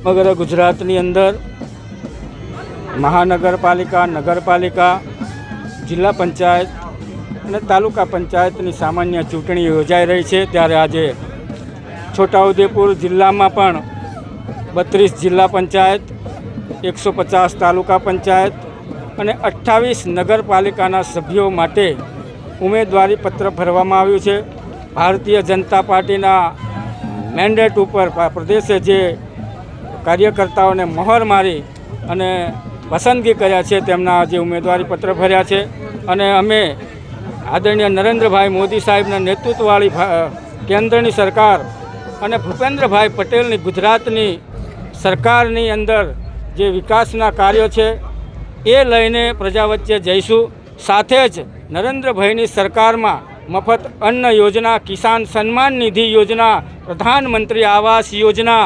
સમગ્ર ગુજરાતની અંદર મહાનગરપાલિકા, નગરપાલિકા, જિલ્લા પંચાયત અને તાલુકા પંચાયતની સામાન્ય ચૂંટણી યોજાઈ રહી છે. ત્યારે આજે છોટાઉદેપુર જિલ્લામાં પણ 32 જિલ્લા પંચાયત, 150 તાલુકા પંચાયત અને 28 નગરપાલિકાના સભ્યો માટે ઉમેદવારી પત્ર ભરવામાં આવ્યું છે. ભારતીય જનતા પાર્ટીના મેન્ડેટ ઉપર પ્રદેશે જે કાર્યકર્તાઓને મહોર મારી અને પસંદગી કર્યા છે તેમના જે ઉમેદવારી પત્ર ભર્યા છે. અને અમે આદરણીય નરેન્દ્રભાઈ મોદી સાહેબના નેતૃત્વવાળી કેન્દ્રની સરકાર અને ભૂપેન્દ્રભાઈ પટેલની ગુજરાતની સરકારની અંદર જે વિકાસના કાર્યો છે એ લઈને પ્રજા વચ્ચે જઈશું. સાથે જ નરેન્દ્રભાઈની સરકારમાં મફત અન્ન યોજના, કિસાન સન્માન નિધિ યોજના, પ્રધાનમંત્રી આવાસ યોજના,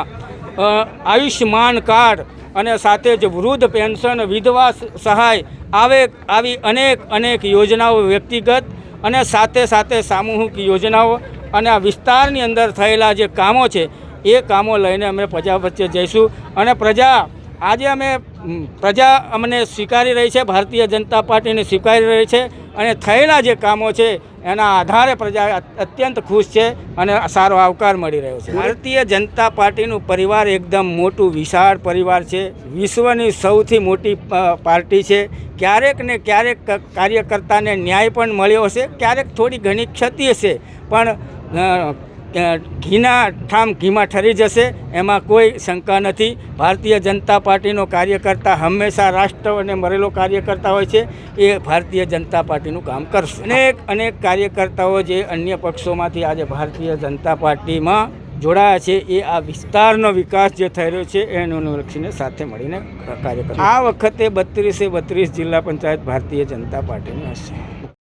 આયુષ્યમાન કાર્ડ અને સાથે જ વૃદ્ધ પેન્શન, વિધવા સહાય આવી અનેક યોજનાઓ, વ્યક્તિગત અને સાથે સામૂહિક યોજનાઓ અને આ વિસ્તારની અંદર થયેલા જે કામો છે એ કામો લઈને અમે પ્રજા વચ્ચે જઈશું. અને પ્રજા અમને સ્વીકારી રહી છે, ભારતીય જનતા પાર્ટીને સ્વીકારી રહી છે અને થયેલા જે કામો છે એના આધારે પ્રજા અત્યંત ખુશ છે અને સારો આવકાર મળી રહ્યો છે. ભારતીય જનતા પાર્ટીનું પરિવાર એકદમ મોટું વિશાળ પરિવાર છે. વિશ્વની સૌથી મોટી પાર્ટી છે. ક્યારેક ને ક્યારેક કાર્યકર્તાને ન્યાય પણ મળ્યો હશે, ક્યારેક થોડી ઘણી ક્ષતિ હશે, પણ ઘીના ઠામ ઘીમાં ઠરી જશે એમાં કોઈ શંકા નથી. ભારતીય જનતા પાર્ટીનો કાર્યકર્તા હંમેશા રાષ્ટ્ર અને મરેલો કાર્યકર્તા હોય છે. એ ભારતીય જનતા પાર્ટીનું કામ કરશે. અનેક કાર્યકર્તાઓ જે અન્ય પક્ષોમાંથી આજે ભારતીય જનતા પાર્ટીમાં જોડાયા છે એ આ વિસ્તારનો વિકાસ જે થઈ રહ્યો છે એનું અનુલક્ષીને સાથે મળીને કાર્ય કરશે. આ વખતે 32 જિલ્લા પંચાયત ભારતીય જનતા પાર્ટીની હશે.